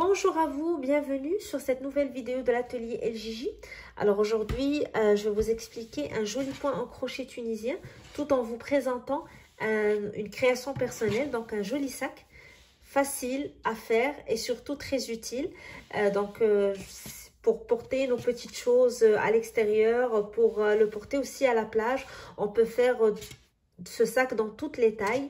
Bonjour à vous, bienvenue sur cette nouvelle vidéo de l'atelier LJJ. Alors aujourd'hui, je vais vous expliquer un joli point en crochet tunisien tout en vous présentant une création personnelle, donc un joli sac facile à faire et surtout très utile. Pour porter nos petites choses à l'extérieur, pour le porter aussi à la plage, on peut faire ce sac dans toutes les tailles,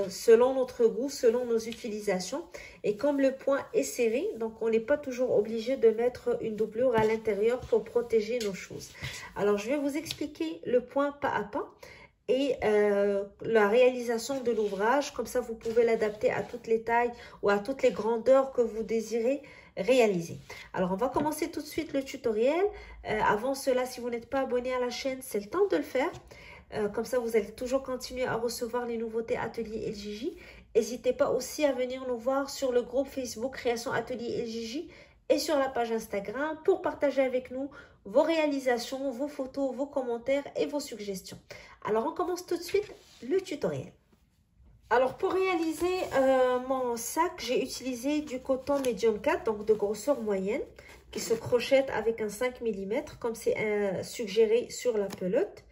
selon notre goût, selon nos utilisations. Et comme le point est serré, donc on n'est pas toujours obligé de mettre une doublure à l'intérieur pour protéger nos choses. Alors je vais vous expliquer le point pas à pas et la réalisation de l'ouvrage. Comme ça vous pouvez l'adapter à toutes les tailles ou à toutes les grandeurs que vous désirez réaliser. Alors on va commencer tout de suite le tutoriel. Avant cela, si vous n'êtes pas abonné à la chaîne, c'est le temps de le faire. Comme ça, vous allez toujours continuer à recevoir les nouveautés Atelier LJJ. N'hésitez pas aussi à venir nous voir sur le groupe Facebook Création Atelier LJJ et sur la page Instagram pour partager avec nous vos réalisations, vos photos, vos commentaires et vos suggestions. Alors, on commence tout de suite le tutoriel. Alors, pour réaliser mon sac, j'ai utilisé du coton Medium 4, donc de grosseur moyenne, qui se crochette avec un 5 mm, comme c'est suggéré sur la pelote.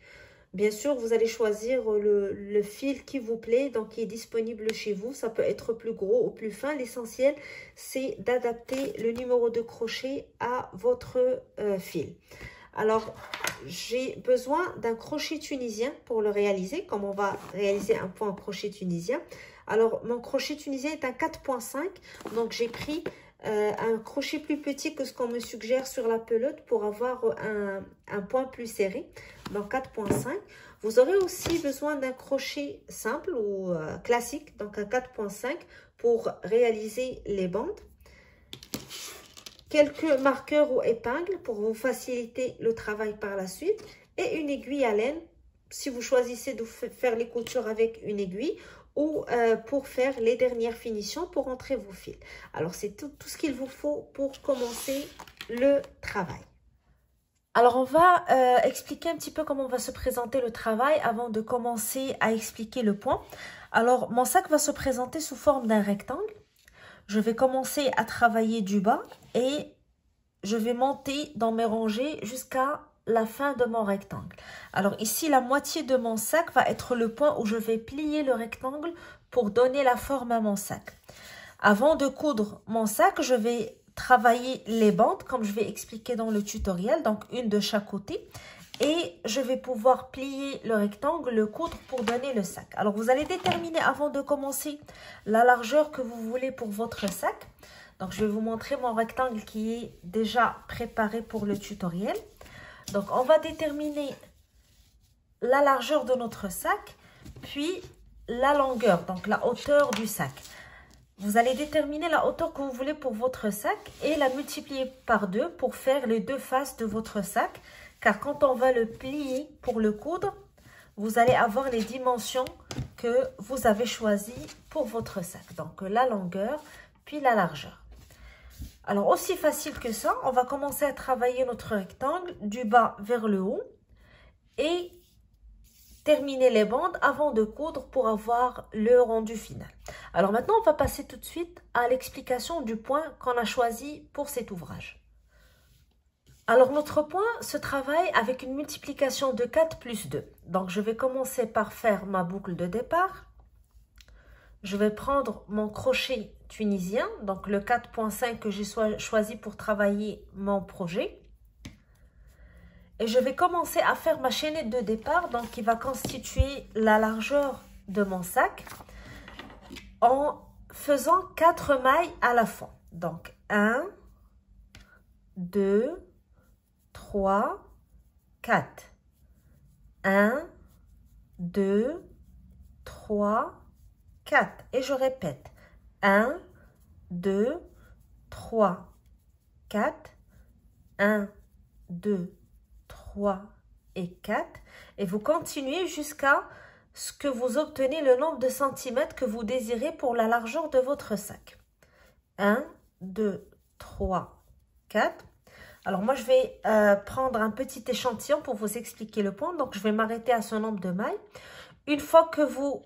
Bien sûr, vous allez choisir le fil qui vous plaît, donc qui est disponible chez vous. Ça peut être plus gros ou plus fin. L'essentiel, c'est d'adapter le numéro de crochet à votre fil. Alors, j'ai besoin d'un crochet tunisien pour le réaliser, comme on va réaliser un point en crochet tunisien. Alors, mon crochet tunisien est un 4.5, donc j'ai pris un crochet plus petit que ce qu'on me suggère sur la pelote pour avoir un point plus serré, donc 4.5. Vous aurez aussi besoin d'un crochet simple ou classique, donc un 4.5 pour réaliser les bandes. Quelques marqueurs ou épingles pour vous faciliter le travail par la suite et une aiguille à laine si vous choisissez de faire les coutures avec une aiguille ou pour faire les dernières finitions pour entrer vos fils. Alors, c'est tout ce qu'il vous faut pour commencer le travail. Alors, on va expliquer un petit peu comment va se présenter le travail avant de commencer à expliquer le point. Alors, mon sac va se présenter sous forme d'un rectangle. Je vais commencer à travailler du bas et je vais monter dans mes rangées jusqu'à la fin de mon rectangle. Alors ici, la moitié de mon sac va être le point où je vais plier le rectangle pour donner la forme à mon sac. Avant de coudre mon sac, je vais travailler les bandes comme je vais expliquer dans le tutoriel, donc une de chaque côté. Et je vais pouvoir plier le rectangle, le coudre pour donner le sac. Alors, vous allez déterminer avant de commencer la largeur que vous voulez pour votre sac. Donc, je vais vous montrer mon rectangle qui est déjà préparé pour le tutoriel. Donc, on va déterminer la largeur de notre sac, puis la longueur, donc la hauteur du sac. Vous allez déterminer la hauteur que vous voulez pour votre sac et la multiplier par 2 pour faire les deux faces de votre sac. Car quand on va le plier pour le coudre, vous allez avoir les dimensions que vous avez choisies pour votre sac. Donc, la longueur, puis la largeur. Alors, aussi facile que ça, on va commencer à travailler notre rectangle du bas vers le haut et terminer les bandes avant de coudre pour avoir le rendu final. Alors maintenant, on va passer tout de suite à l'explication du point qu'on a choisi pour cet ouvrage. Alors, notre point se travaille avec une multiplication de 4 plus 2. Donc, je vais commencer par faire ma boucle de départ. Je vais prendre mon crochet tunisien, donc le 4.5 que j'ai choisi pour travailler mon projet. Et je vais commencer à faire ma chaînette de départ, donc qui va constituer la largeur de mon sac, en faisant 4 mailles à la fois. Donc, 1, 2, 3, 4. 1, 2, 3, 4. Et je répète. 1, 2, 3, 4. 1, 2, 3 et 4. Et vous continuez jusqu'à ce que vous obtenez le nombre de centimètres que vous désirez pour la largeur de votre sac. 1, 2, 3, 4. Alors, moi, je vais prendre un petit échantillon pour vous expliquer le point. Donc, je vais m'arrêter à ce nombre de mailles. Une fois que vous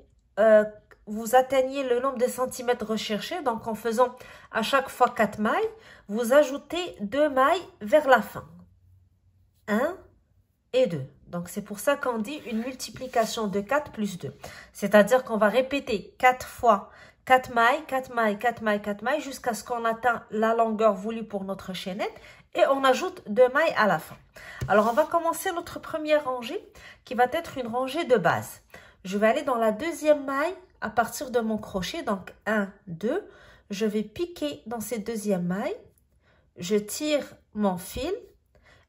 vous atteignez le nombre de centimètres recherché, donc en faisant à chaque fois 4 mailles, vous ajoutez 2 mailles vers la fin. 1 et 2. Donc, c'est pour ça qu'on dit une multiplication de 4 plus 2. C'est-à-dire qu'on va répéter 4 fois 4 mailles, 4 mailles, 4 mailles, 4 mailles, jusqu'à ce qu'on atteint la longueur voulue pour notre chaînette. Et on ajoute 2 mailles à la fin. Alors, on va commencer notre première rangée, qui va être une rangée de base. Je vais aller dans la deuxième maille à partir de mon crochet. Donc, 1, 2. Je vais piquer dans cette deuxième maille. Je tire mon fil.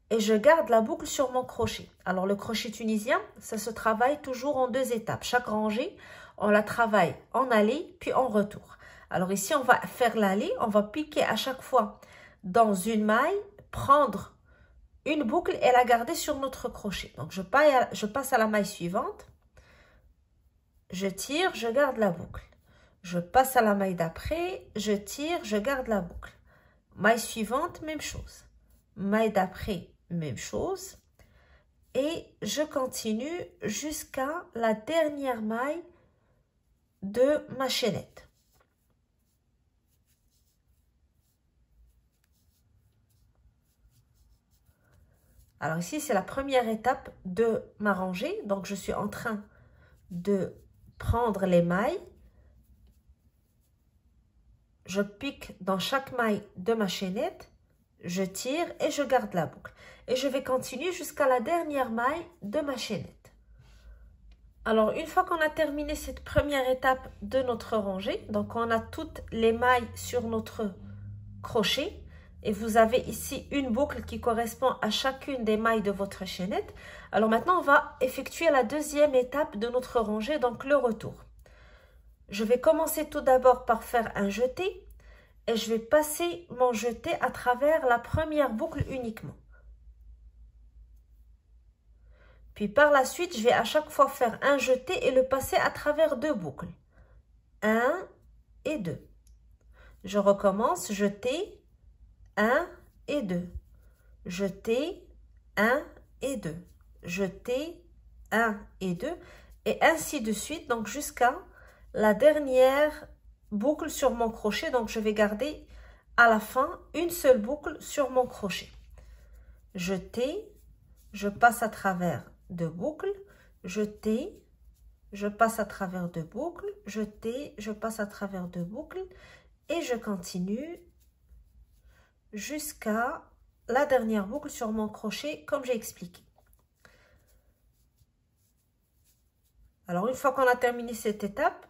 Et je garde la boucle sur mon crochet. Alors, le crochet tunisien, ça se travaille toujours en 2 étapes. Chaque rangée, on la travaille en aller, puis en retour. Alors, ici, on va faire l'aller. On va piquer à chaque fois dans une maille, prendre une boucle et la garder sur notre crochet. Donc, je passe à la maille suivante. Je tire, je garde la boucle. Je passe à la maille d'après. Je tire, je garde la boucle. Maille suivante, même chose. Maille d'après, même chose. Et je continue jusqu'à la dernière maille de ma chaînette. Alors ici, c'est la première étape de ma rangée. Donc, je suis en train de prendre les mailles. Je pique dans chaque maille de ma chaînette. Je tire et je garde la boucle. Et je vais continuer jusqu'à la dernière maille de ma chaînette. Alors, une fois qu'on a terminé cette première étape de notre rangée, donc on a toutes les mailles sur notre crochet, et vous avez ici une boucle qui correspond à chacune des mailles de votre chaînette. Alors maintenant, on va effectuer la deuxième étape de notre rangée, donc le retour. Je vais commencer tout d'abord par faire un jeté. Et je vais passer mon jeté à travers la première boucle uniquement. Puis par la suite, je vais à chaque fois faire un jeté et le passer à travers 2 boucles. 1 et 2. Je recommence, jeté, 1 et 2. Jeté, 1 et 2. Jeté, 1 et 2. Et ainsi de suite, donc jusqu'à la dernière boucle sur mon crochet. Donc, je vais garder à la fin une seule boucle sur mon crochet. Jeté, je passe à travers 2 boucles. Jeté, je passe à travers 2 boucles. Jeté, je passe à travers 2 boucles. Et je continue jusqu'à la dernière boucle sur mon crochet, comme j'ai expliqué. Alors, une fois qu'on a terminé cette étape,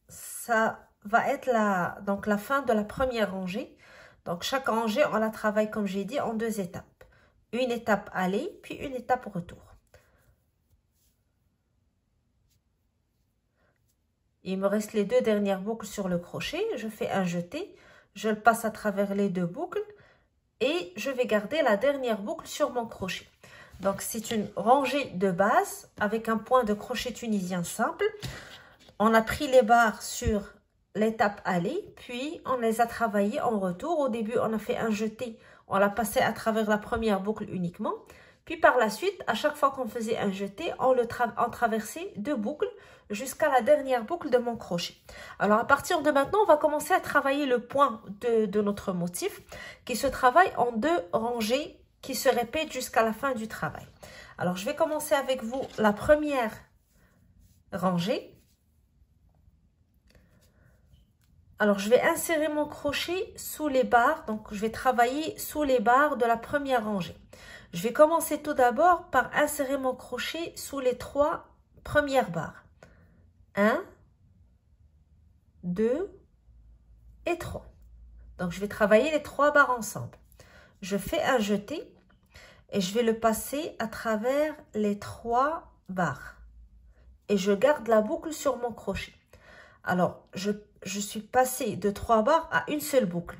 ça va être la fin de la première rangée. Donc, chaque rangée, on la travaille, comme j'ai dit, en 2 étapes. Une étape aller, puis une étape retour. Il me reste les 2 dernières boucles sur le crochet. Je fais un jeté, je le passe à travers les 2 boucles et je vais garder la dernière boucle sur mon crochet. Donc, c'est une rangée de base avec un point de crochet tunisien simple. On a pris les barres sur l'étape aller, puis on les a travaillées en retour. Au début, on a fait un jeté, on l'a passé à travers la première boucle uniquement. Puis par la suite, à chaque fois qu'on faisait un jeté, on traversait 2 boucles jusqu'à la dernière boucle de mon crochet. Alors, à partir de maintenant, on va commencer à travailler le point de notre motif qui se travaille en 2 rangées qui se répètent jusqu'à la fin du travail. Alors, je vais commencer avec vous la première rangée. Alors, je vais insérer mon crochet sous les barres. Donc, je vais travailler sous les barres de la première rangée. Je vais commencer tout d'abord par insérer mon crochet sous les 3 premières barres. 1, 2 et 3. Donc, je vais travailler les 3 barres ensemble. Je fais un jeté et je vais le passer à travers les 3 barres. Et je garde la boucle sur mon crochet. Alors, je suis passée de 3 barres à une seule boucle.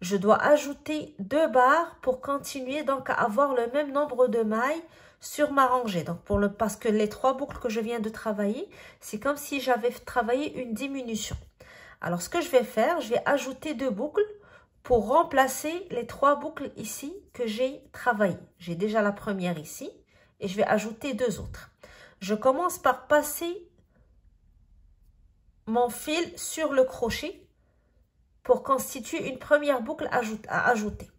Je dois ajouter 2 barres pour continuer donc à avoir le même nombre de mailles sur ma rangée. Donc, parce que les 3 boucles que je viens de travailler, c'est comme si j'avais travaillé une diminution. Alors, ce que je vais faire, je vais ajouter 2 boucles pour remplacer les 3 boucles ici que j'ai travaillées. J'ai déjà la première ici et je vais ajouter 2 autres. Je commence par passer mon fil sur le crochet pour constituer une première boucle à ajouter.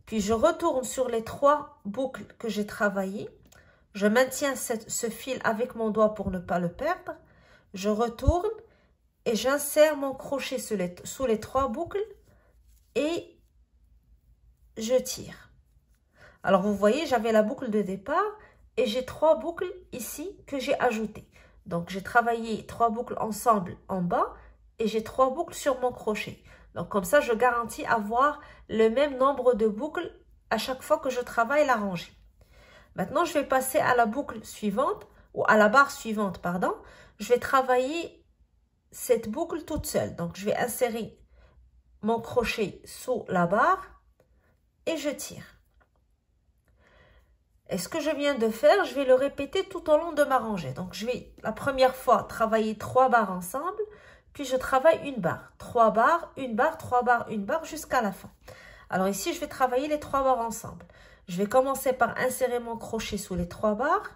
Puis je retourne sur les 3 boucles que j'ai travaillées. Je maintiens ce fil avec mon doigt pour ne pas le perdre. Je retourne et j'insère mon crochet sous les 3 boucles et je tire. Alors vous voyez, j'avais la boucle de départ et j'ai 3 boucles ici que j'ai ajoutées. Donc j'ai travaillé 3 boucles ensemble en bas et j'ai 3 boucles sur mon crochet. Donc comme ça, je garantis avoir le même nombre de boucles à chaque fois que je travaille la rangée. Maintenant, je vais passer à la boucle suivante, ou à la barre suivante, pardon. Je vais travailler cette boucle toute seule. Donc, je vais insérer mon crochet sous la barre et je tire. Et ce que je viens de faire, je vais le répéter tout au long de ma rangée. Donc, je vais la première fois travailler 3 barres ensemble, puis je travaille une barre. 3 barres, une barre, 3 barres, une barre jusqu'à la fin. Alors ici, je vais travailler les 3 barres ensemble. Je vais commencer par insérer mon crochet sous les 3 barres.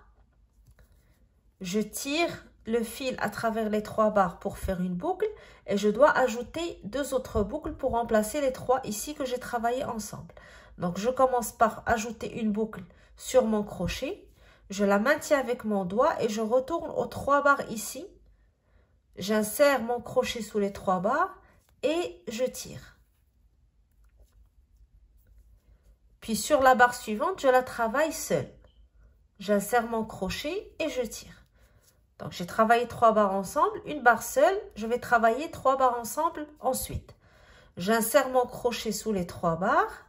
Je tire le fil à travers les 3 barres pour faire une boucle et je dois ajouter 2 autres boucles pour remplacer les 3 ici que j'ai travaillé ensemble. Donc, je commence par ajouter une boucle sur mon crochet. Je la maintiens avec mon doigt et je retourne aux 3 barres ici. J'insère mon crochet sous les 3 barres et je tire. Puis sur la barre suivante, je la travaille seule. J'insère mon crochet et je tire. Donc j'ai travaillé 3 barres ensemble, une barre seule, je vais travailler 3 barres ensemble ensuite. J'insère mon crochet sous les 3 barres.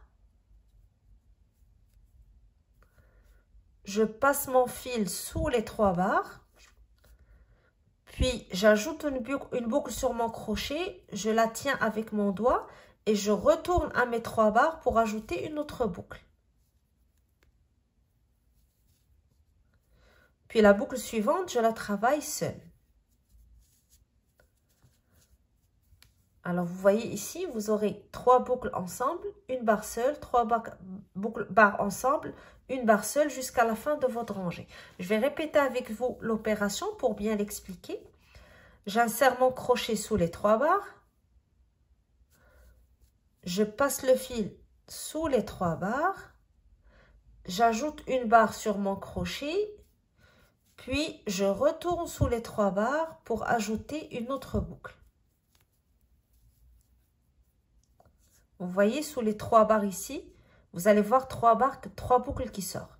Je passe mon fil sous les 3 barres. Puis, j'ajoute une boucle sur mon crochet, je la tiens avec mon doigt et je retourne à mes 3 barres pour ajouter une autre boucle. Puis, la boucle suivante, je la travaille seule. Alors, vous voyez ici, vous aurez 3 boucles ensemble, une barre seule, 3 barres ensemble, une barre seule jusqu'à la fin de votre rangée. Je vais répéter avec vous l'opération pour bien l'expliquer. J'insère mon crochet sous les 3 barres. Je passe le fil sous les 3 barres. J'ajoute une barre sur mon crochet. Puis, je retourne sous les 3 barres pour ajouter une autre boucle. Vous voyez, sous les 3 barres ici, vous allez voir 3 boucles qui sortent.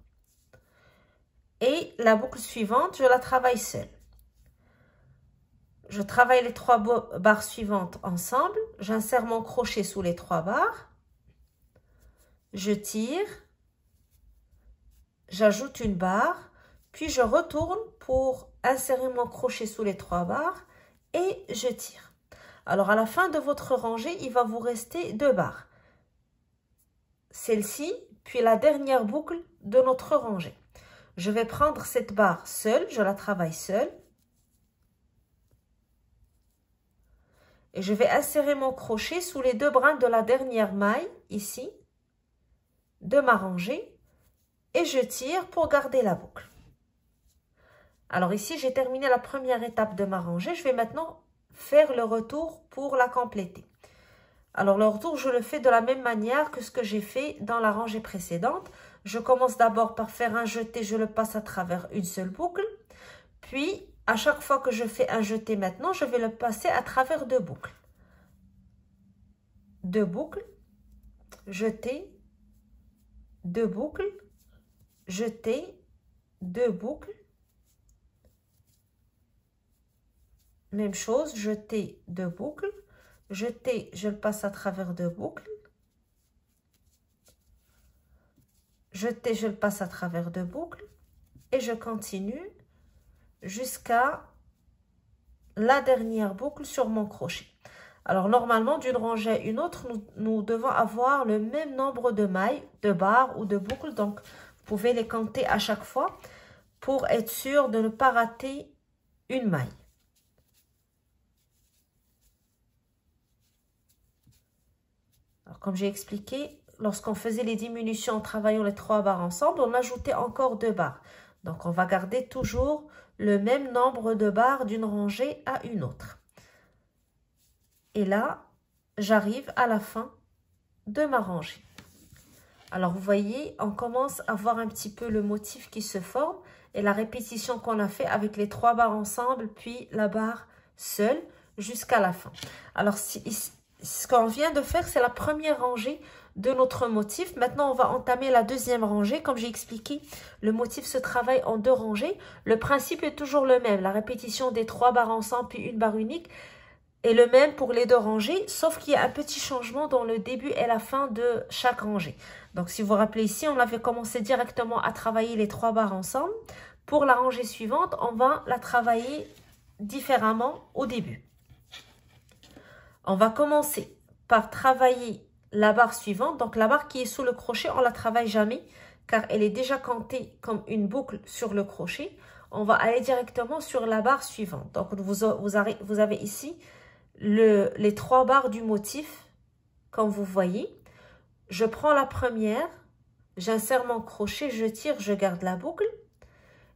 Et la boucle suivante, je la travaille seule. Je travaille les 3 barres suivantes ensemble. J'insère mon crochet sous les 3 barres. Je tire. J'ajoute une barre. Puis, je retourne pour insérer mon crochet sous les 3 barres et je tire. Alors, à la fin de votre rangée, il va vous rester 2 barres. Celle-ci, puis la dernière boucle de notre rangée. Je vais prendre cette barre seule, je la travaille seule. Et je vais insérer mon crochet sous les 2 brins de la dernière maille, ici, de ma rangée. Et je tire pour garder la boucle. Alors ici, j'ai terminé la première étape de ma rangée. Je vais maintenant faire le retour pour la compléter. Alors le retour, je le fais de la même manière que ce que j'ai fait dans la rangée précédente. Je commence d'abord par faire un jeté, je le passe à travers une seule boucle. Puis, à chaque fois que je fais un jeté maintenant, je vais le passer à travers 2 boucles. 2 boucles, jeté, 2 boucles, jeté, 2 boucles. Même chose, jeté, 2 boucles. Jeté, je le passe à travers 2 boucles. Jeté, je le passe à travers 2 boucles. Et je continue jusqu'à la dernière boucle sur mon crochet. Alors, normalement, d'une rangée à une autre, nous devons avoir le même nombre de mailles, de barres ou de boucles. Donc, vous pouvez les compter à chaque fois pour être sûr de ne pas rater une maille. Alors, comme j'ai expliqué, lorsqu'on faisait les diminutions en travaillant les 3 barres ensemble, on ajoutait encore 2 barres. Donc, on va garder toujours le même nombre de barres d'une rangée à une autre. Et là, j'arrive à la fin de ma rangée. Alors, vous voyez, on commence à voir un petit peu le motif qui se forme et la répétition qu'on a fait avec les 3 barres ensemble, puis la barre seule jusqu'à la fin. Alors, ce qu'on vient de faire, c'est la première rangée de notre motif. Maintenant, on va entamer la deuxième rangée. Comme j'ai expliqué, le motif se travaille en 2 rangées. Le principe est toujours le même. La répétition des 3 barres ensemble, puis une barre unique, est le même pour les 2 rangées, sauf qu'il y a un petit changement dans le début et la fin de chaque rangée. Donc, si vous vous rappelez ici, on avait commencé directement à travailler les 3 barres ensemble. Pour la rangée suivante, on va la travailler différemment au début. On va commencer par travailler la barre suivante. Donc, la barre qui est sous le crochet, on ne la travaille jamais car elle est déjà comptée comme une boucle sur le crochet. On va aller directement sur la barre suivante. Donc, vous avez ici les 3 barres du motif, comme vous voyez. Je prends la première, j'insère mon crochet, je tire, je garde la boucle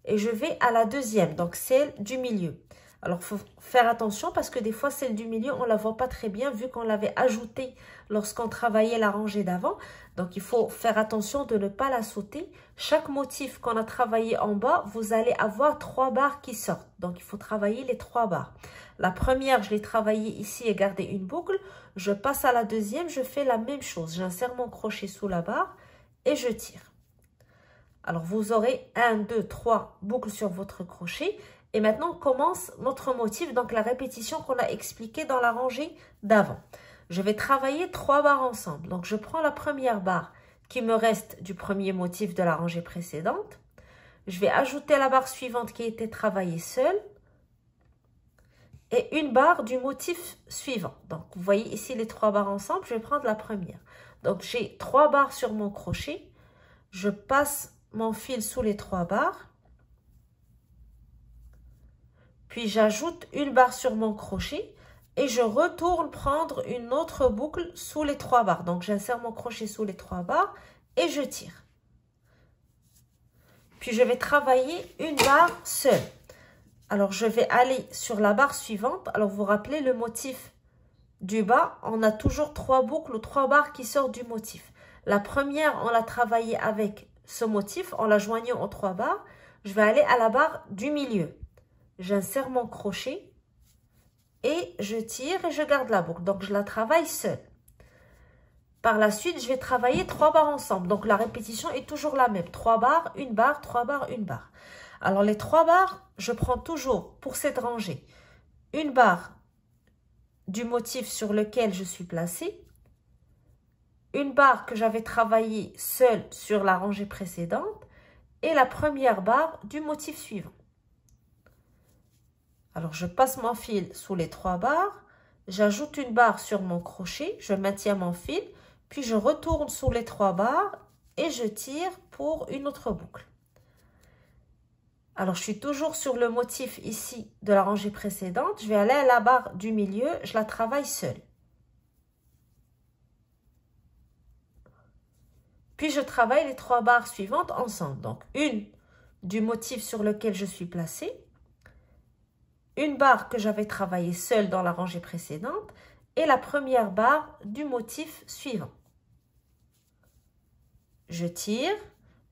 et je vais à la deuxième, donc celle du milieu. Alors, il faut faire attention parce que des fois, celle du milieu, on ne la voit pas très bien vu qu'on l'avait ajoutée lorsqu'on travaillait la rangée d'avant. Donc, il faut faire attention de ne pas la sauter. Chaque motif qu'on a travaillé en bas, vous allez avoir 3 barres qui sortent. Donc, il faut travailler les 3 barres. La première, je l'ai travaillée ici et gardé une boucle. Je passe à la deuxième, je fais la même chose. J'insère mon crochet sous la barre et je tire. Alors, vous aurez 1, 2, 3 boucles sur votre crochet. Et maintenant, commence notre motif, donc la répétition qu'on a expliquée dans la rangée d'avant. Je vais travailler 3 barres ensemble. Donc, je prends la première barre qui me reste du premier motif de la rangée précédente. Je vais ajouter la barre suivante qui a été travaillée seule. Et une barre du motif suivant. Donc, vous voyez ici les 3 barres ensemble. Je vais prendre la première. Donc, j'ai 3 barres sur mon crochet. Je passe mon fil sous les 3 barres. Puis, j'ajoute une barre sur mon crochet et je retourne prendre une autre boucle sous les 3 barres. Donc, j'insère mon crochet sous les 3 barres et je tire. Puis, je vais travailler une barre seule. Alors, je vais aller sur la barre suivante. Alors, vous vous rappelez le motif du bas, on a toujours 3 boucles ou 3 barres qui sortent du motif. La première, on l'a travaillée avec ce motif en la joignant aux 3 barres. Je vais aller à la barre du milieu. J'insère mon crochet et je tire et je garde la boucle. Donc, je la travaille seule. Par la suite, je vais travailler 3 barres ensemble. Donc, la répétition est toujours la même. 3 barres, une barre, 3 barres, une barre. Alors, les 3 barres, je prends toujours pour cette rangée une barre du motif sur lequel je suis placée, une barre que j'avais travaillée seule sur la rangée précédente et la première barre du motif suivant. Alors, je passe mon fil sous les 3 barres, j'ajoute une barre sur mon crochet, je maintiens mon fil, puis je retourne sous les 3 barres et je tire pour une autre boucle. Alors, je suis toujours sur le motif ici de la rangée précédente. Je vais aller à la barre du milieu, je la travaille seule. Puis, je travaille les 3 barres suivantes ensemble. Donc, une du motif sur lequel je suis placée, une barre que j'avais travaillée seule dans la rangée précédente et la première barre du motif suivant. Je tire,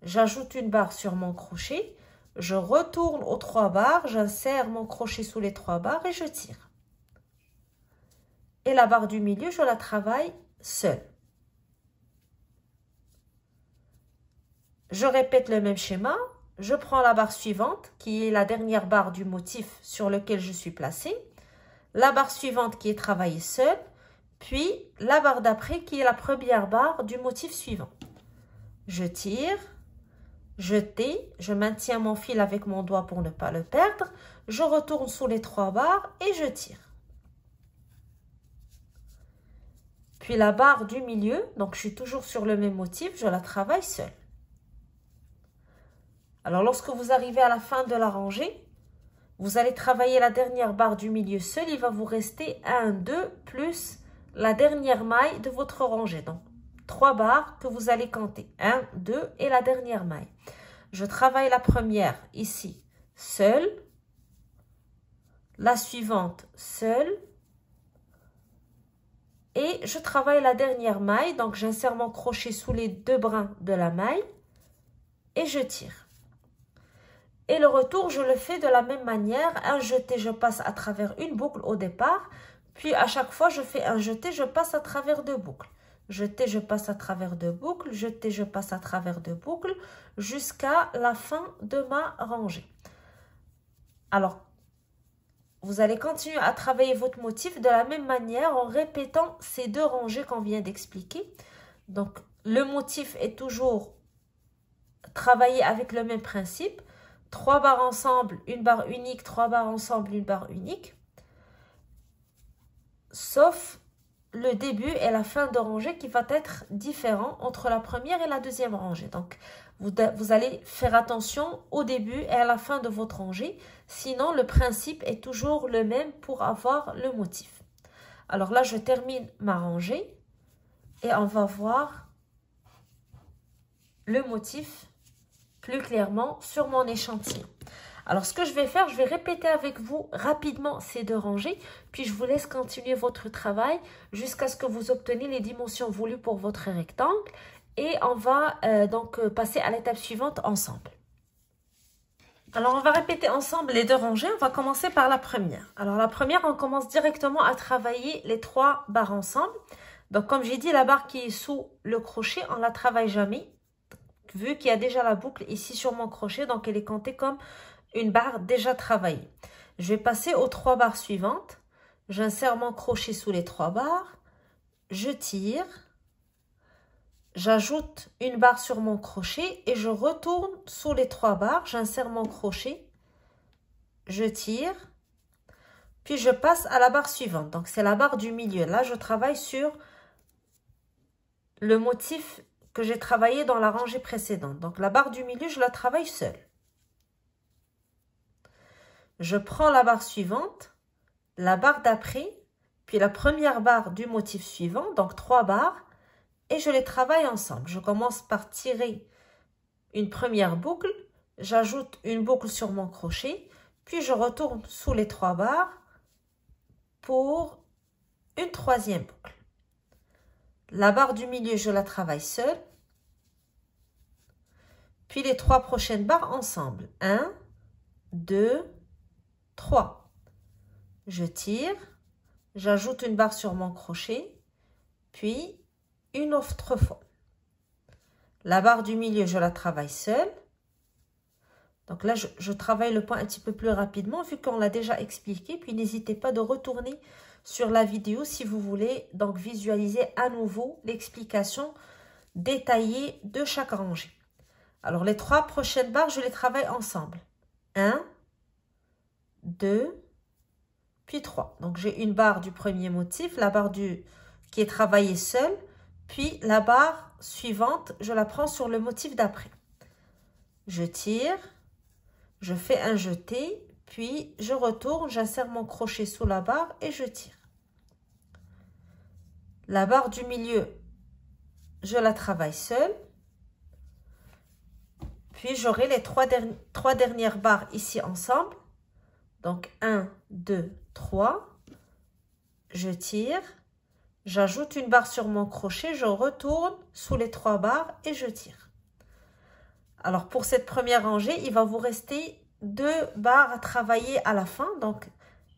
j'ajoute une barre sur mon crochet, je retourne aux 3 barres, j'insère mon crochet sous les 3 barres et je tire. Et la barre du milieu, je la travaille seule. Je répète le même schéma. Je prends la barre suivante, qui est la dernière barre du motif sur lequel je suis placée. La barre suivante qui est travaillée seule. Puis la barre d'après qui est la première barre du motif suivant. Je tire, je tais, je maintiens mon fil avec mon doigt pour ne pas le perdre. Je retourne sous les 3 barres et je tire. Puis la barre du milieu, donc je suis toujours sur le même motif, je la travaille seule. Alors, lorsque vous arrivez à la fin de la rangée, vous allez travailler la dernière barre du milieu seule. Il va vous rester 1, 2, plus la dernière maille de votre rangée. Donc, 3 barres que vous allez compter. 1, 2 et la dernière maille. Je travaille la première ici, seule. La suivante, seule. et je travaille la dernière maille. Donc, j'insère mon crochet sous les deux brins de la maille et je tire. Et le retour, je le fais de la même manière. Un jeté, je passe à travers une boucle au départ. Puis, à chaque fois, je fais un jeté, je passe à travers deux boucles. Jeté, je passe à travers deux boucles. Jeté, je passe à travers deux boucles jusqu'à la fin de ma rangée. Alors, vous allez continuer à travailler votre motif de la même manière en répétant ces deux rangées qu'on vient d'expliquer. Donc, le motif est toujours travaillé avec le même principe. 3 barres ensemble, une barre unique, 3 barres ensemble, une barre unique. Sauf le début et la fin de rangée qui va être différent entre la première et la deuxième rangée. Donc, vous allez faire attention au début et à la fin de votre rangée. Sinon, le principe est toujours le même pour avoir le motif. Alors là, je termine ma rangée et on va voir le motif plus clairement sur mon échantillon. Alors, ce que je vais faire, je vais répéter avec vous rapidement ces deux rangées, puis je vous laisse continuer votre travail jusqu'à ce que vous obteniez les dimensions voulues pour votre rectangle. Et on va donc passer à l'étape suivante ensemble. Alors, on va répéter ensemble les deux rangées. On va commencer par la première. Alors, la première, on commence directement à travailler les 3 barres ensemble. Donc, comme j'ai dit, la barre qui est sous le crochet, on ne la travaille jamais. Vu qu'il y a déjà la boucle ici sur mon crochet, donc elle est comptée comme une barre déjà travaillée. Je vais passer aux 3 barres suivantes. J'insère mon crochet sous les 3 barres. Je tire. J'ajoute une barre sur mon crochet et je retourne sous les 3 barres. J'insère mon crochet. Je tire. Puis je passe à la barre suivante. Donc c'est la barre du milieu. Là, je travaille sur le motif que j'ai travaillé dans la rangée précédente. Donc la barre du milieu, je la travaille seule. Je prends la barre suivante, la barre d'après, puis la première barre du motif suivant, donc 3 barres, et je les travaille ensemble. Je commence par tirer une première boucle, j'ajoute une boucle sur mon crochet, puis je retourne sous les 3 barres pour une troisième boucle. La barre du milieu, je la travaille seule. Puis les 3 prochaines barres ensemble. 1, 2, 3. Je tire. J'ajoute une barre sur mon crochet. Puis une autre fois. La barre du milieu, je la travaille seule. Donc là, je travaille le point un petit peu plus rapidement vu qu'on l'a déjà expliqué. Puis n'hésitez pas de retourner sur la vidéo si vous voulez donc visualiser à nouveau l'explication détaillée de chaque rangée. Alors les 3 prochaines barres, je les travaille ensemble. 1, 2, puis 3. Donc j'ai une barre du premier motif, la barre qui est travaillée seule, puis la barre suivante, je la prends sur le motif d'après. Je tire, je fais un jeté, puis je retourne, j'insère mon crochet sous la barre et je tire. La barre du milieu, je la travaille seule. Puis j'aurai les 3 dernières barres ici ensemble. Donc 1, 2, 3. Je tire. J'ajoute une barre sur mon crochet. Je retourne sous les 3 barres et je tire. Alors pour cette première rangée, il va vous rester 2 barres à travailler à la fin. Donc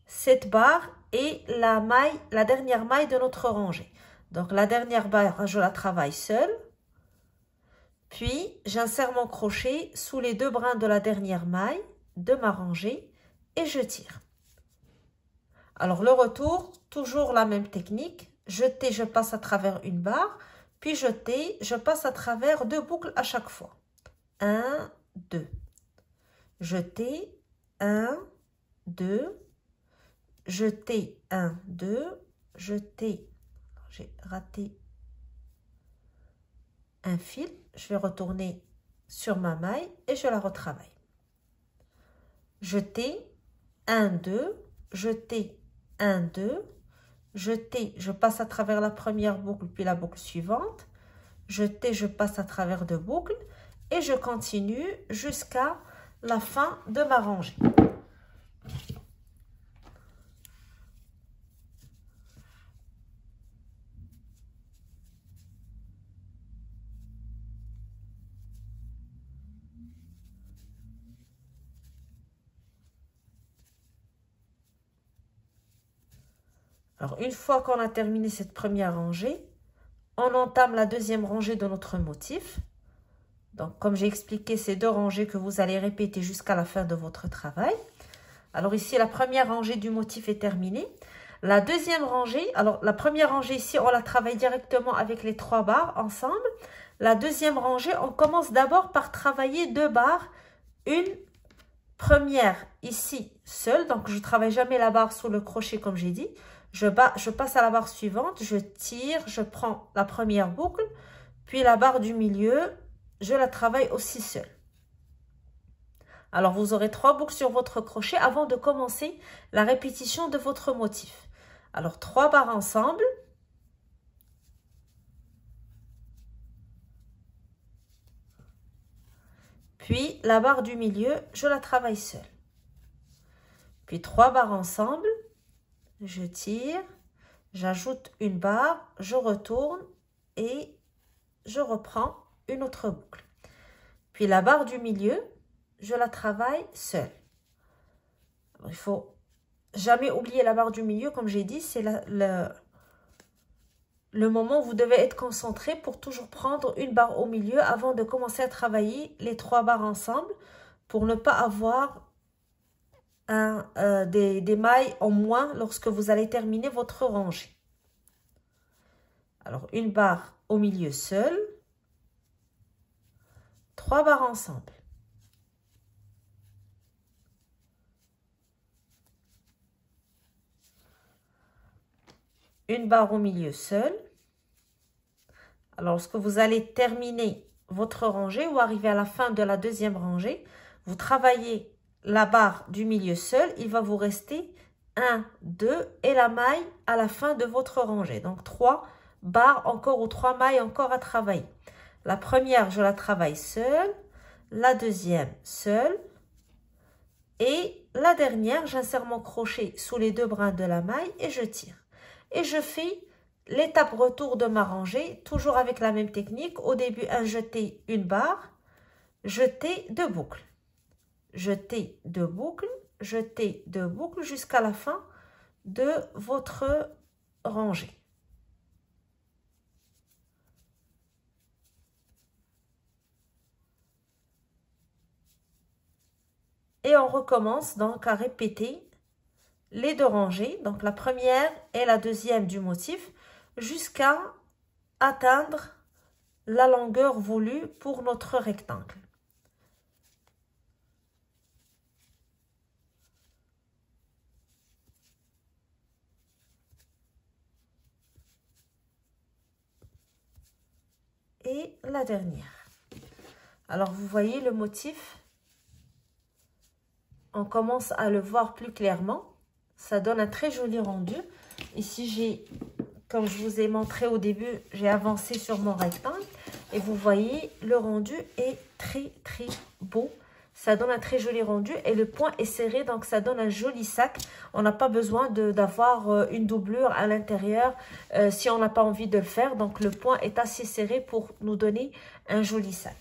cette barre et la dernière maille de notre rangée. Donc la dernière barre, je la travaille seule. Puis, j'insère mon crochet sous les 2 brins de la dernière maille de ma rangée et je tire. Alors, le retour, toujours la même technique. Jeté, je passe à travers une barre. Puis, jeté, je passe à travers 2 boucles à chaque fois. 1, 2. Jeté, 1, 2. Jeté, 1, 2. Jeté, j'ai raté un fil. Je vais retourner sur ma maille et je la retravaille. Jeté, 1, 2, jeté, 1, 2, jeté, je passe à travers la première boucle puis la boucle suivante. Jeté, je passe à travers 2 boucles et je continue jusqu'à la fin de ma rangée. Alors, une fois qu'on a terminé cette première rangée, on entame la deuxième rangée de notre motif. Donc, comme j'ai expliqué, c'est 2 rangées que vous allez répéter jusqu'à la fin de votre travail. Alors ici, la première rangée du motif est terminée. La deuxième rangée, alors la première rangée ici, on la travaille directement avec les 3 barres ensemble. La deuxième rangée, on commence d'abord par travailler 2 barres. Une première ici seule, donc je ne travaille jamais la barre sous le crochet comme j'ai dit. Je passe à la barre suivante, je tire, je prends la première boucle, puis la barre du milieu, je la travaille aussi seule. Alors, vous aurez 3 boucles sur votre crochet avant de commencer la répétition de votre motif. Alors, 3 barres ensemble. Puis, la barre du milieu, je la travaille seule. Puis, 3 barres ensemble. Je tire, j'ajoute une barre, je retourne et je reprends une autre boucle. Puis, la barre du milieu, je la travaille seule. Alors, il faut jamais oublier la barre du milieu, comme j'ai dit, c'est le moment où vous devez être concentré pour toujours prendre une barre au milieu avant de commencer à travailler les 3 barres ensemble pour ne pas avoir des mailles en moins lorsque vous allez terminer votre rangée. Alors, une barre au milieu seule, 3 barres ensemble. Une barre au milieu seule. Alors, lorsque vous allez terminer votre rangée ou arriver à la fin de la deuxième rangée, vous travaillez la barre du milieu seule. Il va vous rester 1, 2 et la maille à la fin de votre rangée. Donc, 3 barres encore ou 3 mailles encore à travailler. La première, je la travaille seule. La deuxième, seule. Et la dernière, j'insère mon crochet sous les 2 brins de la maille et je tire. Et je fais l'étape retour de ma rangée, toujours avec la même technique. Au début, un jeté, une barre, jeter 2 boucles. Jeter 2 boucles, jeter 2 boucles jusqu'à la fin de votre rangée. Et on recommence donc à répéter les 2 rangées, donc la première et la deuxième du motif, jusqu'à atteindre la longueur voulue pour notre rectangle. Et la dernière. Alors, vous voyez le motif, on commence à le voir plus clairement. Ça donne un très joli rendu. Ici, comme je vous ai montré au début, j'ai avancé sur mon rectangle. Et vous voyez, le rendu est très, très beau. Ça donne un très joli rendu. Et le point est serré, donc ça donne un joli sac. On n'a pas besoin d'avoir une doublure à l'intérieur si on n'a pas envie de le faire. Donc, le point est assez serré pour nous donner un joli sac.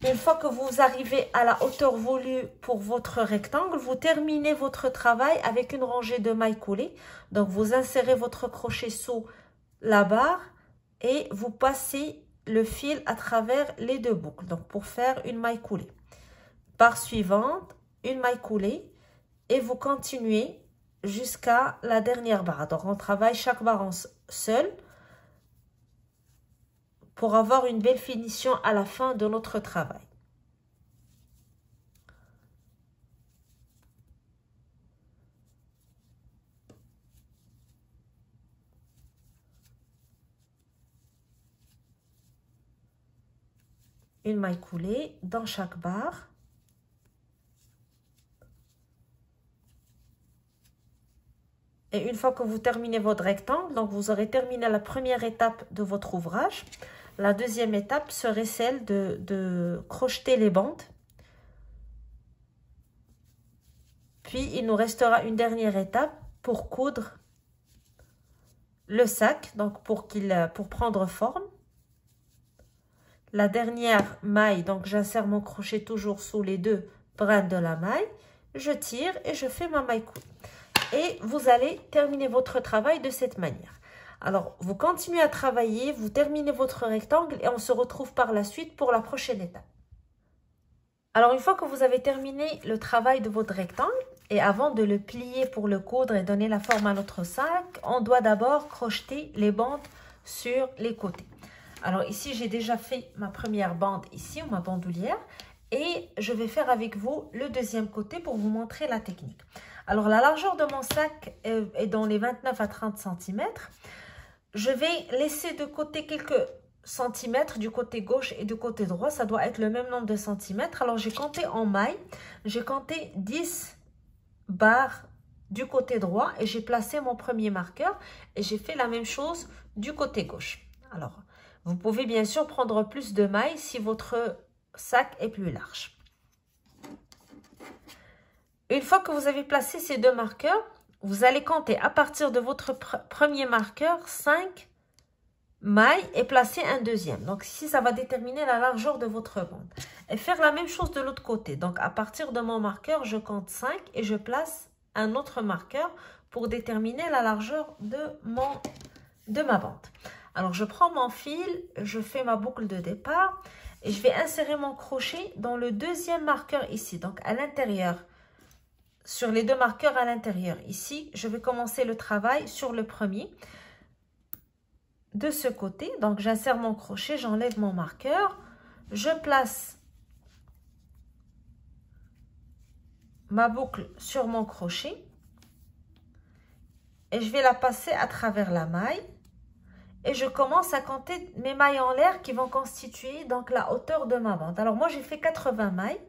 Une fois que vous arrivez à la hauteur voulue pour votre rectangle, vous terminez votre travail avec une rangée de mailles coulées. Donc, vous insérez votre crochet sous la barre et vous passez le fil à travers les 2 boucles. Donc, pour faire une maille coulée. Barre suivante, une maille coulée et vous continuez jusqu'à la dernière barre. Donc, on travaille chaque barre en seule pour avoir une belle finition à la fin de notre travail. Une maille coulée dans chaque barre. Et une fois que vous terminez votre rectangle, donc vous aurez terminé la première étape de votre ouvrage. La deuxième étape serait celle de crocheter les bandes. Puis, il nous restera une dernière étape pour coudre le sac, donc pour prendre forme. La dernière maille, donc j'insère mon crochet toujours sous les 2 brins de la maille. Je tire et je fais ma maille courte. et vous allez terminer votre travail de cette manière. Alors, vous continuez à travailler, vous terminez votre rectangle et on se retrouve par la suite pour la prochaine étape. Alors, une fois que vous avez terminé le travail de votre rectangle, et avant de le plier pour le coudre et donner la forme à notre sac, on doit d'abord crocheter les bandes sur les côtés. Alors ici, j'ai déjà fait ma première bande ici, ou ma bandoulière, et je vais faire avec vous le deuxième côté pour vous montrer la technique. Alors, la largeur de mon sac est dans les 29 à 30 cm. Je vais laisser de côté quelques centimètres du côté gauche et du côté droit. Ça doit être le même nombre de centimètres. Alors, j'ai compté en mailles. J'ai compté 10 barres du côté droit et j'ai placé mon premier marqueur et j'ai fait la même chose du côté gauche. Alors, vous pouvez bien sûr prendre plus de mailles si votre sac est plus large. Une fois que vous avez placé ces deux marqueurs, vous allez compter à partir de votre premier marqueur 5 mailles et placer un deuxième. Donc ici, ça va déterminer la largeur de votre bande. Et faire la même chose de l'autre côté. Donc à partir de mon marqueur, je compte 5 et je place un autre marqueur pour déterminer la largeur de ma bande. Alors je prends mon fil, je fais ma boucle de départ et je vais insérer mon crochet dans le deuxième marqueur ici. Donc à l'intérieur, sur les deux marqueurs à l'intérieur. Ici, je vais commencer le travail sur le premier. De ce côté, donc j'insère mon crochet, j'enlève mon marqueur, je place ma boucle sur mon crochet et je vais la passer à travers la maille et je commence à compter mes mailles en l'air qui vont constituer donc la hauteur de ma bande. Alors moi j'ai fait 80 mailles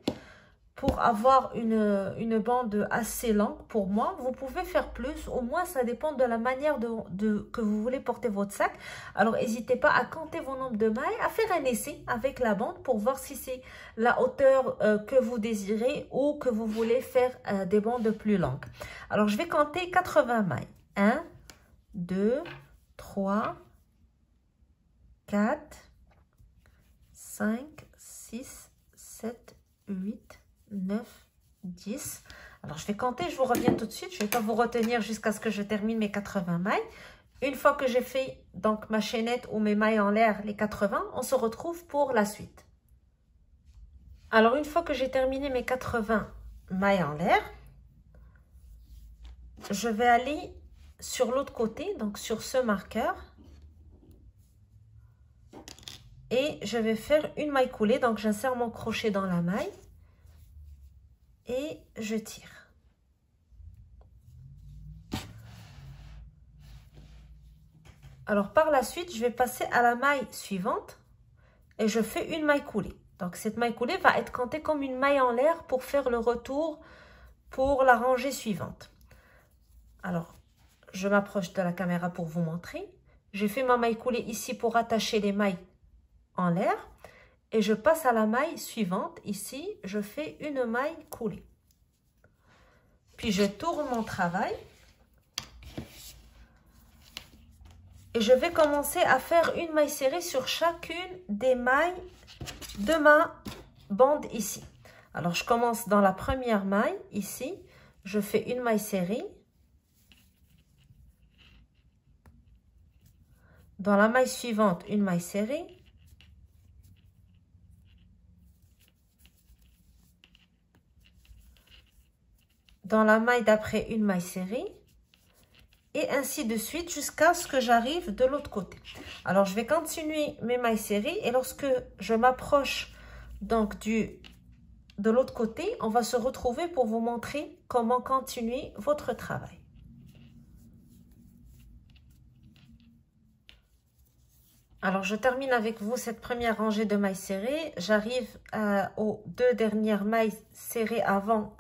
pour avoir une bande assez longue pour moi. Vous pouvez faire plus, au moins ça dépend de la manière que vous voulez porter votre sac. Alors n'hésitez pas à compter vos nombres de mailles, à faire un essai avec la bande pour voir si c'est la hauteur que vous désirez ou que vous voulez faire des bandes plus longues. Alors je vais compter 80 mailles. 1, 2, 3, 4, 5, 6, 7, 8, 9, 10. Alors, je vais compter, je vous reviens tout de suite. Je ne vais pas vous retenir jusqu'à ce que je termine mes 80 mailles. Une fois que j'ai fait donc ma chaînette ou mes mailles en l'air, les 80, on se retrouve pour la suite. Alors, une fois que j'ai terminé mes 80 mailles en l'air, je vais aller sur l'autre côté, donc sur ce marqueur. Et je vais faire une maille coulée. Donc, j'insère mon crochet dans la maille. Et je tire. Alors par la suite, je vais passer à la maille suivante et je fais une maille coulée. Donc cette maille coulée va être comptée comme une maille en l'air pour faire le retour pour la rangée suivante. Alors, je m'approche de la caméra pour vous montrer. J'ai fait ma maille coulée ici pour attacher les mailles en l'air. Et je passe à la maille suivante. Ici, je fais une maille coulée. Puis, je tourne mon travail. Et je vais commencer à faire une maille serrée sur chacune des mailles de ma bande ici. Alors, je commence dans la première maille, ici. Je fais une maille serrée. Dans la maille suivante, une maille serrée. Dans la maille d'après, une maille serrée. Et ainsi de suite jusqu'à ce que j'arrive de l'autre côté. Alors, je vais continuer mes mailles serrées. Et lorsque je m'approche donc de l'autre côté, on va se retrouver pour vous montrer comment continuer votre travail. Alors, je termine avec vous cette première rangée de mailles serrées. J'arrive aux deux dernières mailles serrées avant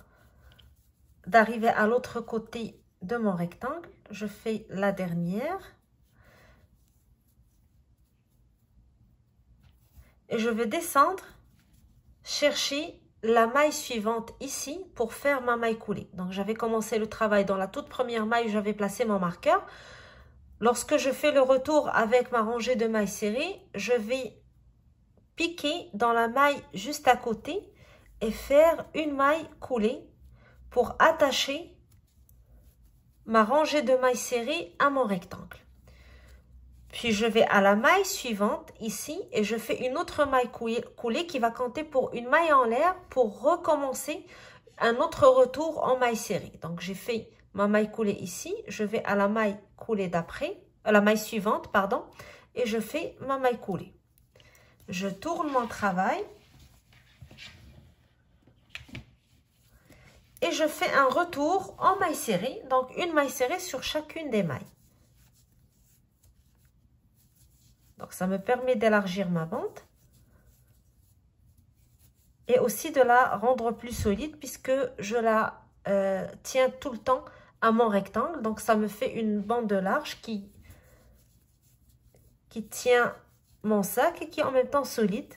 d'arriver à l'autre côté de mon rectangle. Je fais la dernière. Et je vais descendre, chercher la maille suivante ici pour faire ma maille coulée. Donc, j'avais commencé le travail dans la toute première maille où j'avais placé mon marqueur. Lorsque je fais le retour avec ma rangée de mailles serrées, je vais piquer dans la maille juste à côté et faire une maille coulée pour attacher ma rangée de mailles serrées à mon rectangle. Puis je vais à la maille suivante ici et je fais une autre maille coulée qui va compter pour une maille en l'air pour recommencer un autre retour en maille serrée. Donc j'ai fait ma maille coulée ici, je vais à la maille coulée d'après, à la maille suivante, pardon, et je fais ma maille coulée. Je tourne mon travail et je fais un retour en maille serrée, donc une maille serrée sur chacune des mailles. Donc, ça me permet d'élargir ma bande et aussi de la rendre plus solide puisque je la tiens tout le temps à mon rectangle. Donc, ça me fait une bande large qui tient mon sac et qui est en même temps solide.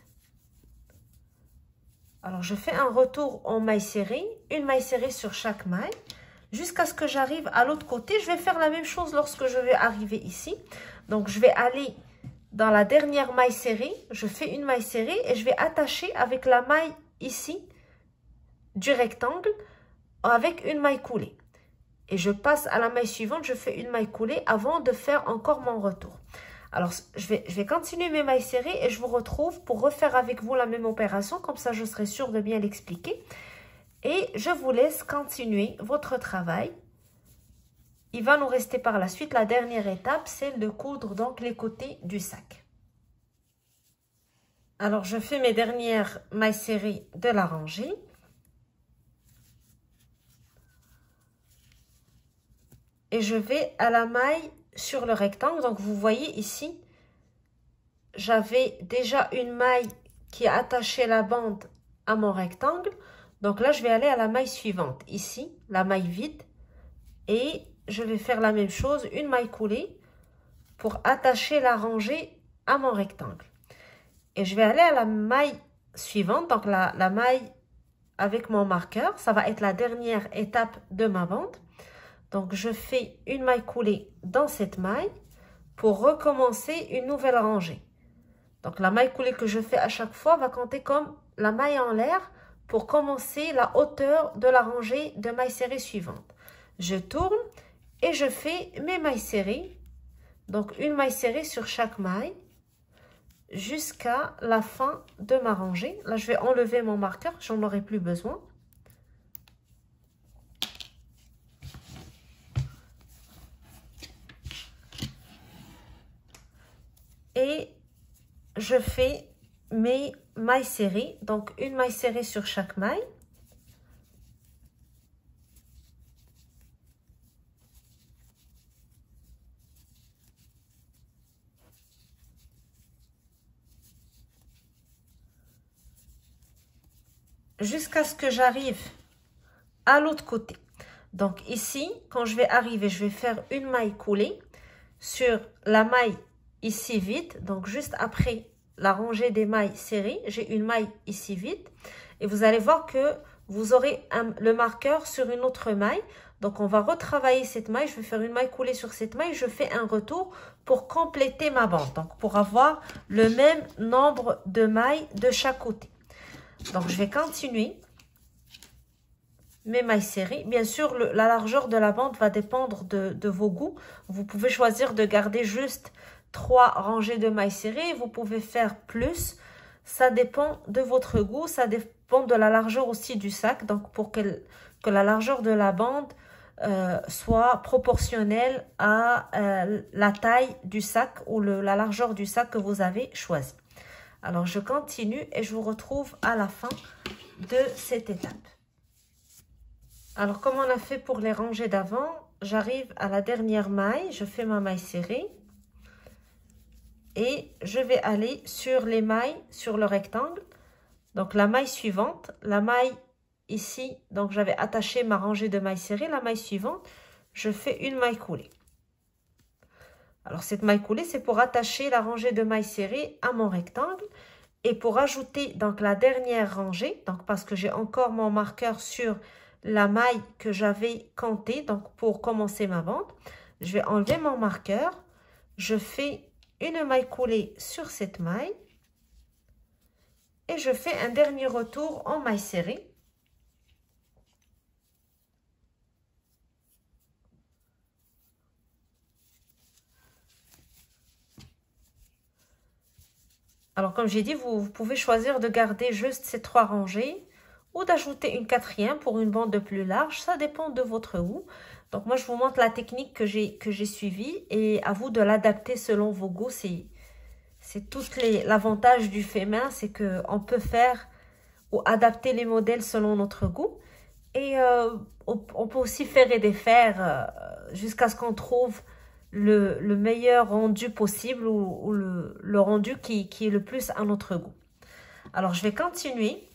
Alors, je fais un retour en maille serrée, une maille serrée sur chaque maille jusqu'à ce que j'arrive à l'autre côté. Je vais faire la même chose lorsque je vais arriver ici. Donc, je vais aller dans la dernière maille serrée, je fais une maille serrée et je vais attacher avec la maille ici du rectangle avec une maille coulée. Et je passe à la maille suivante, je fais une maille coulée avant de faire encore mon retour. Alors, je vais continuer mes mailles serrées et je vous retrouve pour refaire avec vous la même opération. Comme ça, je serai sûre de bien l'expliquer. Et je vous laisse continuer votre travail. Il va nous rester par la suite la dernière étape, celle de coudre donc les côtés du sac. Alors, je fais mes dernières mailles serrées de la rangée. Et je vais à la maille sur le rectangle. Donc, vous voyez ici, j'avais déjà une maille qui a attaché la bande à mon rectangle. Donc là, je vais aller à la maille suivante. Ici, la maille vide. Et je vais faire la même chose, une maille coulée pour attacher la rangée à mon rectangle. Et je vais aller à la maille suivante, donc la maille avec mon marqueur. Ça va être la dernière étape de ma bande. Donc, je fais une maille coulée dans cette maille pour recommencer une nouvelle rangée. Donc, la maille coulée que je fais à chaque fois va compter comme la maille en l'air pour commencer la hauteur de la rangée de mailles serrées suivante. Je tourne et je fais mes mailles serrées. Donc, une maille serrée sur chaque maille jusqu'à la fin de ma rangée. Là, je vais enlever mon marqueur, j'en aurai plus besoin. Et je fais mes mailles serrées, donc une maille serrée sur chaque maille. Jusqu'à ce que j'arrive à l'autre côté. Donc ici, quand je vais arriver, je vais faire une maille coulée sur la maille ici vide. Donc juste après la rangée des mailles serrées, j'ai une maille ici vide. Et vous allez voir que vous aurez le marqueur sur une autre maille. Donc on va retravailler cette maille. Je vais faire une maille coulée sur cette maille. Je fais un retour pour compléter ma bande. Donc pour avoir le même nombre de mailles de chaque côté. Donc, je vais continuer mes mailles serrées. Bien sûr, la largeur de la bande va dépendre de vos goûts. Vous pouvez choisir de garder juste 3 rangées de mailles serrées. Vous pouvez faire plus. Ça dépend de votre goût. Ça dépend de la largeur aussi du sac. Donc, pour que la largeur de la bande soit proportionnelle à la taille du sac ou la largeur du sac que vous avez choisi. Alors, je continue et je vous retrouve à la fin de cette étape. Alors, comme on a fait pour les rangées d'avant, j'arrive à la dernière maille, je fais ma maille serrée et je vais aller sur les mailles, sur le rectangle. Donc, la maille suivante, la maille ici, donc j'avais attaché ma rangée de mailles serrées, la maille suivante, je fais une maille coulée. Alors, cette maille coulée, c'est pour attacher la rangée de mailles serrées à mon rectangle. Et pour ajouter donc la dernière rangée, donc parce que j'ai encore mon marqueur sur la maille que j'avais comptée, donc pour commencer ma bande, je vais enlever mon marqueur. Je fais une maille coulée sur cette maille. Et je fais un dernier retour en maille serrée. Alors, comme j'ai dit, vous pouvez choisir de garder juste ces 3 rangées ou d'ajouter une 4e pour une bande plus large. Ça dépend de votre goût. Donc, moi, je vous montre la technique que j'ai suivie et à vous de l'adapter selon vos goûts. C'est tout l'avantage du fait main, c'est qu'on peut faire ou adapter les modèles selon notre goût. Et on peut aussi faire et défaire jusqu'à ce qu'on trouve le meilleur rendu possible ou le rendu qui est le plus à notre goût. Alors, je vais continuer.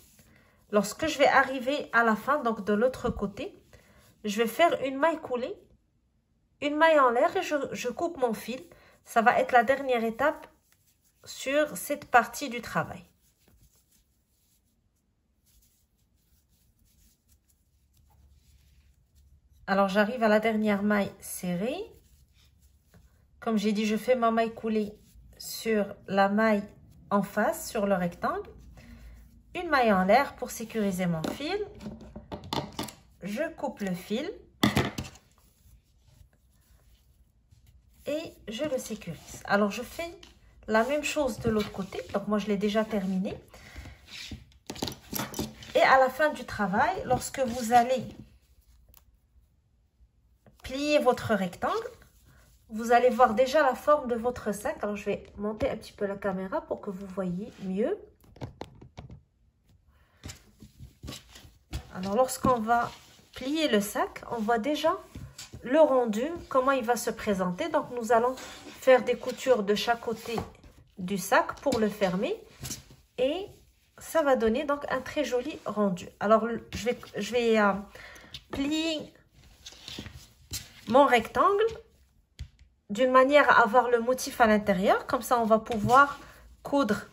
Lorsque je vais arriver à la fin, donc de l'autre côté, je vais faire une maille coulée, une maille en l'air et je coupe mon fil. Ça va être la dernière étape sur cette partie du travail. Alors, j'arrive à la dernière maille serrée. Comme j'ai dit, je fais ma maille coulée sur la maille en face, sur le rectangle. Une maille en l'air pour sécuriser mon fil. Je coupe le fil. Et je le sécurise. Alors, je fais la même chose de l'autre côté. Donc, moi, je l'ai déjà terminé. Et à la fin du travail, lorsque vous allez plier votre rectangle, vous allez voir déjà la forme de votre sac. Alors, je vais monter un petit peu la caméra pour que vous voyez mieux. Alors, lorsqu'on va plier le sac, on voit déjà le rendu, comment il va se présenter. Donc, nous allons faire des coutures de chaque côté du sac pour le fermer. Et ça va donner donc un très joli rendu. Alors, je vais plier mon rectangle d'une manière à avoir le motif à l'intérieur. Comme ça, on va pouvoir coudre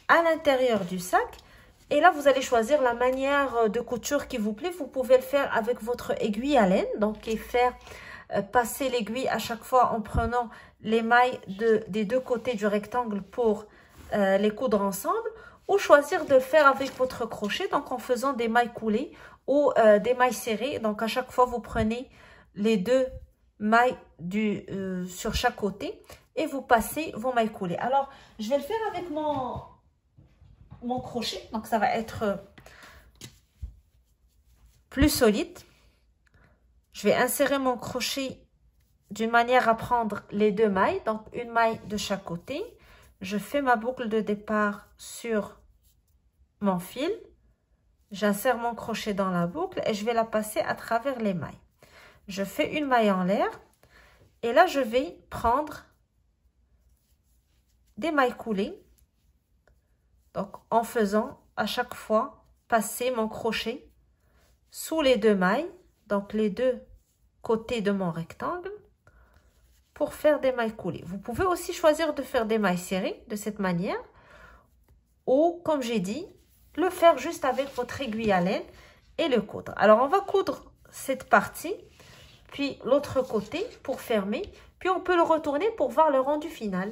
à l'intérieur du sac. Et là, vous allez choisir la manière de couture qui vous plaît. Vous pouvez le faire avec votre aiguille à laine. Donc, et faire passer l'aiguille à chaque fois en prenant les mailles des deux côtés du rectangle pour les coudre ensemble. Ou choisir de le faire avec votre crochet. Donc, en faisant des mailles coulées ou des mailles serrées. Donc, à chaque fois, vous prenez les deux mailles sur chaque côté et vous passez vos mailles coulées. Alors, je vais le faire avec mon crochet. Donc, ça va être plus solide. Je vais insérer mon crochet d'une manière à prendre les deux mailles. Donc, une maille de chaque côté. Je fais ma boucle de départ sur mon fil. J'insère mon crochet dans la boucle et je vais la passer à travers les mailles. Je fais une maille en l'air. Et là, je vais prendre des mailles coulées. Donc, en faisant à chaque fois passer mon crochet sous les deux mailles, donc les deux côtés de mon rectangle, pour faire des mailles coulées. Vous pouvez aussi choisir de faire des mailles serrées de cette manière, ou, comme j'ai dit, le faire juste avec votre aiguille à laine et le coudre. Alors, on va coudre cette partie, puis l'autre côté pour fermer, puis on peut le retourner pour voir le rendu final.